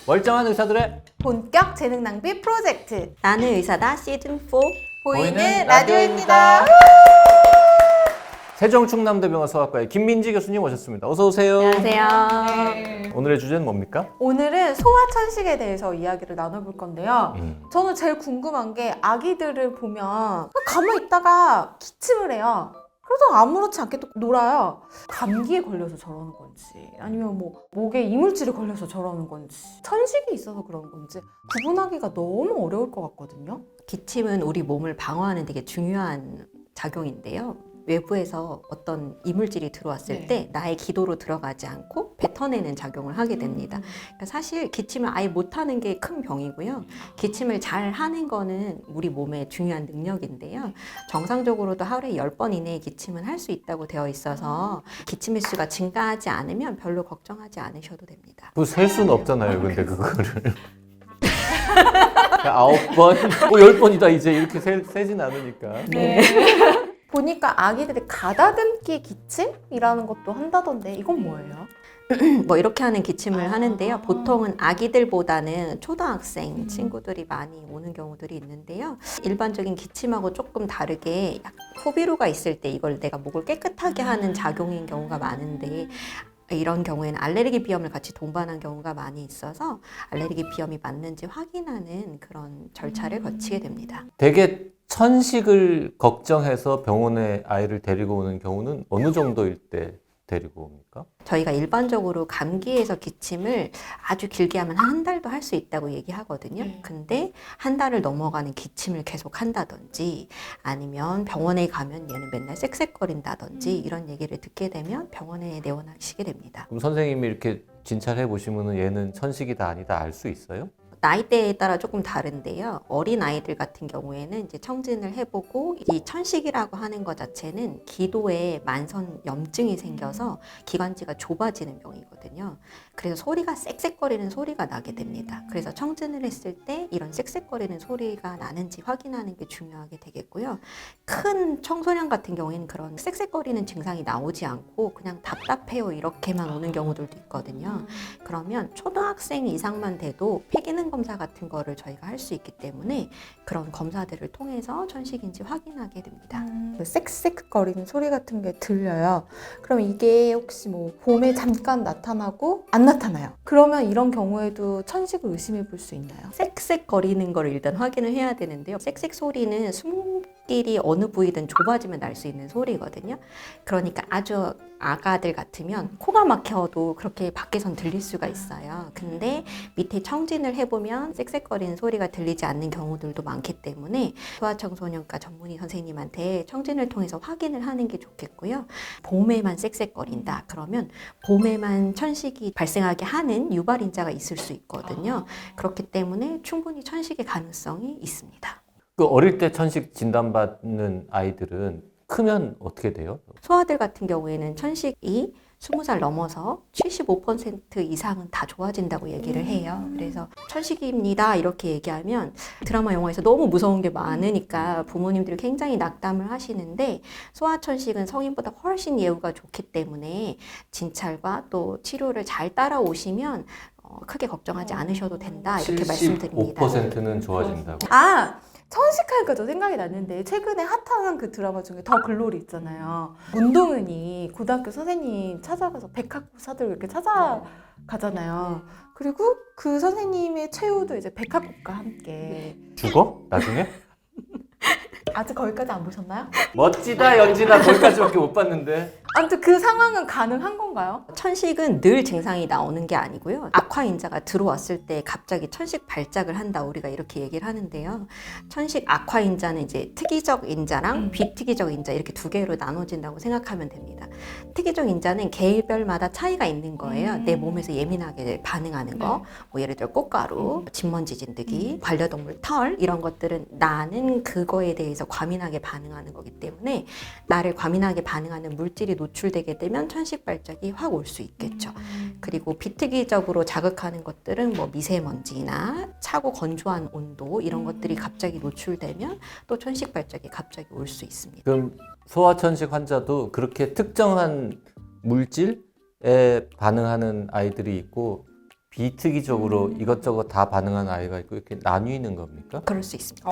멀쩡한 의사들의 본격 재능 낭비 프로젝트 나는 의사다 시즌4 보이는 라디오입니다. 세종충남대병원 소아과의 김민지 교수님 오셨습니다. 어서 오세요. 안녕하세요. 오늘의 주제는 뭡니까? 오늘은 소아천식에 대해서 이야기를 나눠볼 건데요. 저는 제일 궁금한 게 아기들을 보면 가만히 있다가 기침을 해요. 그래서 아무렇지 않게 또 놀아요. 감기에 걸려서 저러는 건지 아니면 뭐 목에 이물질이 걸려서 저러는 건지 천식이 있어서 그런 건지 구분하기가 너무 어려울 것 같거든요. 기침은 우리 몸을 방어하는 되게 중요한 작용인데요. 외부에서 어떤 이물질이 들어왔을 네. 때 나의 기도로 들어가지 않고 뱉어내는 작용을 하게 됩니다. 그러니까 사실 기침을 아예 못하는 게 큰 병이고요. 기침을 잘 하는 거는 우리 몸의 중요한 능력인데요. 정상적으로도 하루에 10번 이내에 기침은 할 수 있다고 되어 있어서 기침 횟수가 증가하지 않으면 별로 걱정하지 않으셔도 됩니다. 그 셀 수는 없잖아요. 근데 그거를 9번, 뭐 10번이다 이제 이렇게 세진 않으니까. 네. 보니까 아기들이 가다듬기 기침이라는 것도 한다던데 이건 뭐예요? 뭐 이렇게 하는 기침을 하는데요. 보통은 아기들보다는 초등학생 친구들이 많이 오는 경우들이 있는데요. 일반적인 기침하고 조금 다르게 호비루가 있을 때 이걸 내가 목을 깨끗하게 하는 작용인 경우가 많은데 이런 경우에는 알레르기 비염을 같이 동반한 경우가 많이 있어서 알레르기 비염이 맞는지 확인하는 그런 절차를 거치게 됩니다. 되게 천식을 걱정해서 병원에 아이를 데리고 오는 경우는 어느 정도일 때 데리고 옵니까? 저희가 일반적으로 감기에서 기침을 아주 길게 하면 한 달도 할 수 있다고 얘기하거든요. 근데 한 달을 넘어가는 기침을 계속 한다든지 아니면 병원에 가면 얘는 맨날 쌕쌕거린다든지 이런 얘기를 듣게 되면 병원에 내원하시게 됩니다. 그럼 선생님이 이렇게 진찰해 보시면 얘는 천식이다 아니다 알 수 있어요? 나이대에 따라 조금 다른데요. 어린 아이들 같은 경우에는 이제 청진을 해보고 이 천식이라고 하는 것 자체는 기도에 만성 염증이 생겨서 기관지가 좁아지는 병이거든요. 그래서 소리가 쌕쌕거리는 소리가 나게 됩니다. 그래서 청진을 했을 때 이런 쌕쌕거리는 소리가 나는지 확인하는 게 중요하게 되겠고요. 큰 청소년 같은 경우에는 그런 쌕쌕거리는 증상이 나오지 않고 그냥 답답해요 이렇게만 오는 경우들도 있거든요. 그러면 초등학생 이상만 돼도 폐기능 검사 같은 거를 저희가 할 수 있기 때문에 그런 검사들을 통해서 천식인지 확인하게 됩니다. 그 쌕쌕거리는 소리 같은 게 들려요. 그럼 이게 혹시 뭐 봄에 잠깐 나타나고 안 나타나요? 그러면 이런 경우에도 천식을 의심해 볼 수 있나요? 쌕쌕거리는 걸 일단 확인을 해야 되는데요. 쌕쌕 소리는 숨길이 어느 부위든 좁아지면 날 수 있는 소리거든요. 그러니까 아주 아가들 같으면 코가 막혀도 그렇게 밖에선 들릴 수가 있어요. 근데 밑에 청진을 해보면 쌕쌕거리는 소리가 들리지 않는 경우들도 많기 때문에 소아청소년과 전문의 선생님한테 청진을 통해서 확인을 하는 게 좋겠고요. 봄에만 쌕쌕거린다. 그러면 봄에만 천식이 발생하게 하는 유발인자가 있을 수 있거든요. 그렇기 때문에 충분히 천식의 가능성이 있습니다. 그 어릴 때 천식 진단받는 아이들은 크면 어떻게 돼요? 소아들 같은 경우에는 천식이 20살 넘어서 75% 이상은 다 좋아진다고 얘기를 해요. 그래서 천식입니다 이렇게 얘기하면 드라마 영화에서 너무 무서운 게 많으니까 부모님들이 굉장히 낙담을 하시는데 소아천식은 성인보다 훨씬 예후가 좋기 때문에 진찰과 또 치료를 잘 따라오시면 크게 걱정하지 않으셔도 된다 이렇게 말씀드립니다. 75%는 좋아진다고. 천식하니까 저 생각이 났는데 최근에 핫한 그 드라마 중에 더 글로리 있잖아요. 문동은이 고등학교 선생님 찾아가서 백학사들 이렇게 찾아가잖아요. 그리고 그 선생님의 최후도 이제 백학과 함께. 죽어? 나중에? 아직 거기까지 안 보셨나요? 멋지다 연진아 거기까지밖에 못 봤는데. 아무튼 그 상황은 가능한 건가요? 천식은 늘 증상이 나오는 게 아니고요. 악화인자가 들어왔을 때 갑자기 천식 발작을 한다 우리가 이렇게 얘기를 하는데요. 천식 악화인자는 이제 특이적 인자랑 비특이적 인자 이렇게 두 개로 나눠진다고 생각하면 됩니다. 특이적 인자는 개별마다 차이가 있는 거예요. 내 몸에서 예민하게 반응하는 거. 뭐 예를 들어 꽃가루, 진먼지 진드기, 반려동물 털 이런 것들은 나는 그거에 대해서 과민하게 반응하는 거기 때문에 나를 과민하게 반응하는 물질이 노출되게 되면 천식 발작이 확 올 수 있겠죠. 그리고 비특이적으로 자극하는 것들은 뭐 미세먼지나 차고 건조한 온도 이런 것들이 갑자기 노출되면 또 천식 발작이 갑자기 올 수 있습니다. 그럼 소아천식 환자도 그렇게 특정한 물질에 반응하는 아이들이 있고 비특이적으로 이것저것 다 반응하는 아이가 있고 이렇게 나뉘는 겁니까? 그럴 수 있습니다.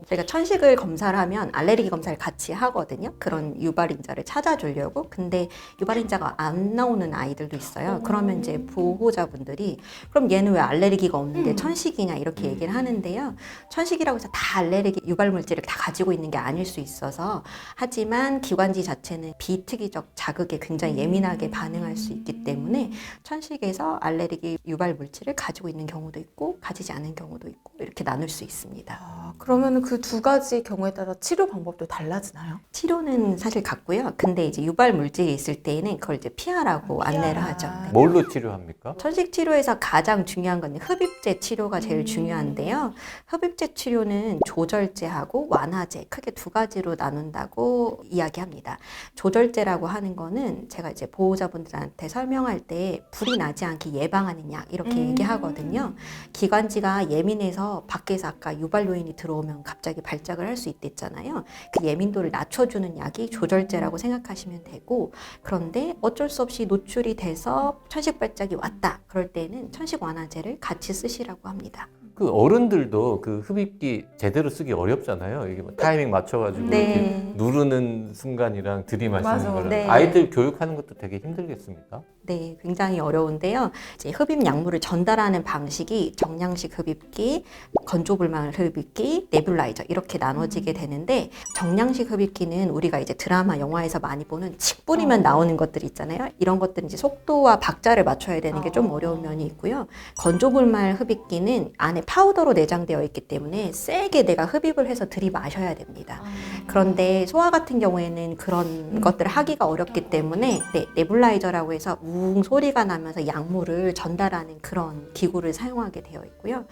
저희가 천식을 검사를 하면 알레르기 검사를 같이 하거든요. 그런 유발인자를 찾아주려고. 근데 유발인자가 안 나오는 아이들도 있어요. 그러면 이제 보호자분들이 그럼 얘는 왜 알레르기가 없는데 천식이냐 이렇게 얘기를 하는데요. 천식이라고 해서 다 알레르기 유발 물질을 다 가지고 있는 게 아닐 수 있어서, 하지만 기관지 자체는 비특이적 자극에 굉장히 예민하게 반응할 수 있기 때문에 천식에서 알레르기 유발 물질을 가지고 있는 경우도 있고 가지지 않은 경우도 있고 이렇게 나눌 수 있습니다. 그러면 그 두 가지 경우에 따라 치료 방법도 달라지나요? 치료는 사실 같고요. 근데 이제 유발 물질이 있을 때에는 그걸 이제 피하라고 안내를 하죠. 네. 뭘로 치료합니까? 천식 치료에서 가장 중요한 건 흡입제 치료가 제일 중요한데요. 흡입제 치료는 조절제하고 완화제 크게 두 가지로 나눈다고 이야기합니다. 조절제라고 하는 거는 제가 이제 보호자분들한테 설명할 때 불이 나지 않게 예방하는 약 이렇게 얘기하거든요. 기관지가 예민해서 밖에서 아까 유발 요인이 들어오면 갑자기 발작을 할 수 있댔잖아요. 그 예민도를 낮춰주는 약이 조절제라고 생각하시면 되고, 그런데 어쩔 수 없이 노출이 돼서 천식 발작이 왔다. 그럴 때는 천식 완화제를 같이 쓰시라고 합니다. 그 어른들도 그 흡입기 제대로 쓰기 어렵잖아요. 이게 뭐 타이밍 맞춰가지고 네. 이렇게 누르는 순간이랑 들이마시는 맞아. 거랑 네. 아이들 교육하는 것도 되게 힘들겠습니까? 네, 굉장히 어려운데요. 이제 흡입 약물을 전달하는 방식이 정량식 흡입기, 건조불망 흡입기, 네뷸라이저 이렇게 나눠지게 되는데, 정량식 흡입기는 우리가 이제 드라마, 영화에서 많이 보는 칙 뿌리면 나오는 것들 있잖아요. 이런 것들은 이제 속도와 박자를 맞춰야 되는 게 좀 어려운 면이 있고요. 건조불말 흡입기는 안에 파우더로 내장되어 있기 때문에 세게 내가 흡입을 해서 들이마셔야 됩니다. 그런데 소아 같은 경우에는 그런 것들을 하기가 어렵기 때문에 네뷸라이저라고 해서 웅 소리가 나면서 약물을 전달하는 그런 기구를 사용하게 되어 있고요.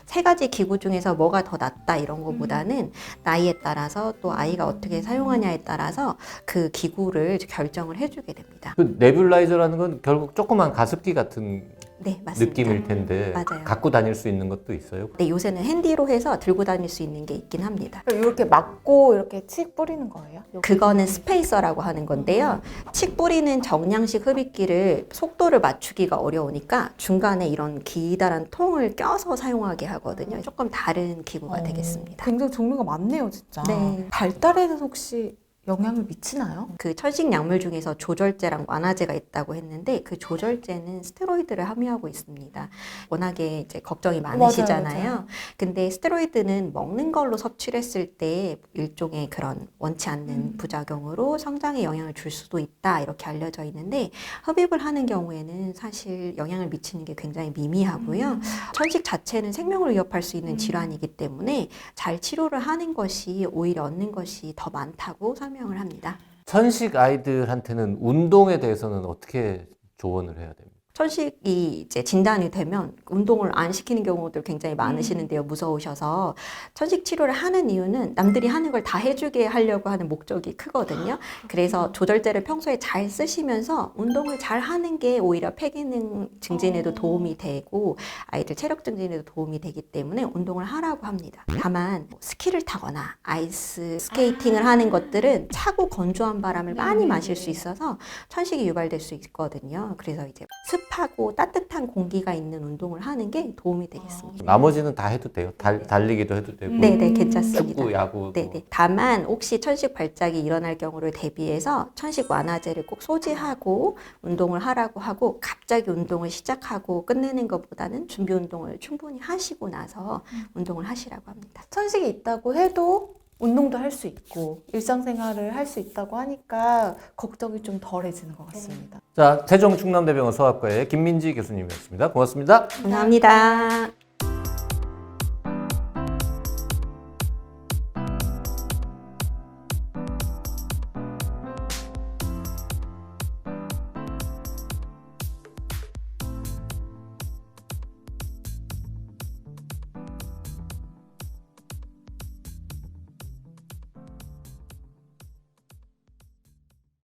세 가지 기구 중에서 뭐가 더 낫다 이런 것보다는 나이에 따라서 또 아이가 어떻게 사용하냐에 따라서 그 기구를 결정을 해주게 됩니다. 그 네뷸라이저라는 건 결국 조그만 가습기 같은 네, 맞습니다. 느낌일 텐데 맞아요. 갖고 다닐 수 있는 것도 있어요? 네, 요새는 핸디로 해서 들고 다닐 수 있는 게 있긴 합니다. 이렇게 막고 이렇게 칙 뿌리는 거예요? 그거는 스페이서라고 하는 건데요. 칙 뿌리는 정량식 흡입기를 속도를 맞추기가 어려우니까 중간에 이런 기다란 통을 껴서 사용하게 하거든요. 조금 다른 기구가 되겠습니다. 굉장히 종류가 많네요, 진짜. 네. 발달에는 혹시 영향을 미치나요? 그 천식 약물 중에서 조절제랑 완화제가 있다고 했는데, 그 조절제는 스테로이드를 함유하고 있습니다. 워낙에 이제 걱정이 많으시잖아요. 맞아요. 근데 스테로이드는 먹는 걸로 섭취를 했을 때 일종의 그런 원치 않는 부작용으로 성장에 영향을 줄 수도 있다 이렇게 알려져 있는데, 흡입을 하는 경우에는 사실 영향을 미치는 게 굉장히 미미하고요. 천식 자체는 생명을 위협할 수 있는 질환이기 때문에 잘 치료를 하는 것이 오히려 얻는 것이 더 많다고 설명을 합니다. 천식 아이들한테는 운동에 대해서는 어떻게 조언을 해야 됩니까? 천식이 이제 진단이 되면 운동을 안 시키는 경우들 굉장히 많으시는데요. 무서우셔서. 천식 치료를 하는 이유는 남들이 하는 걸 다 해주게 하려고 하는 목적이 크거든요. 그래서 조절제를 평소에 잘 쓰시면서 운동을 잘 하는 게 오히려 폐기능 증진에도 도움이 되고 아이들 체력 증진에도 도움이 되기 때문에 운동을 하라고 합니다. 다만 스키를 타거나 아이스 스케이팅을 하는 것들은 차고 건조한 바람을 많이 마실 수 있어서 천식이 유발될 수 있거든요. 그래서 이제 습하고 따뜻한 공기가 있는 운동을 하는 게 도움이 되겠습니다. 나머지는 다 해도 돼요? 달리기도 해도 되고 네네, 괜찮습니다. 축구, 야구 네네. 다만 혹시 천식 발작이 일어날 경우를 대비해서 천식 완화제를 꼭 소지하고 운동을 하라고 하고, 갑자기 운동을 시작하고 끝내는 것보다는 준비 운동을 충분히 하시고 나서 운동을 하시라고 합니다. 천식이 있다고 해도 운동도 할 수 있고 일상생활을 할 수 있다고 하니까 걱정이 좀 덜해지는 것 같습니다. 자, 세종 충남대병원 소아과의 김민지 교수님이었습니다. 고맙습니다. 감사합니다.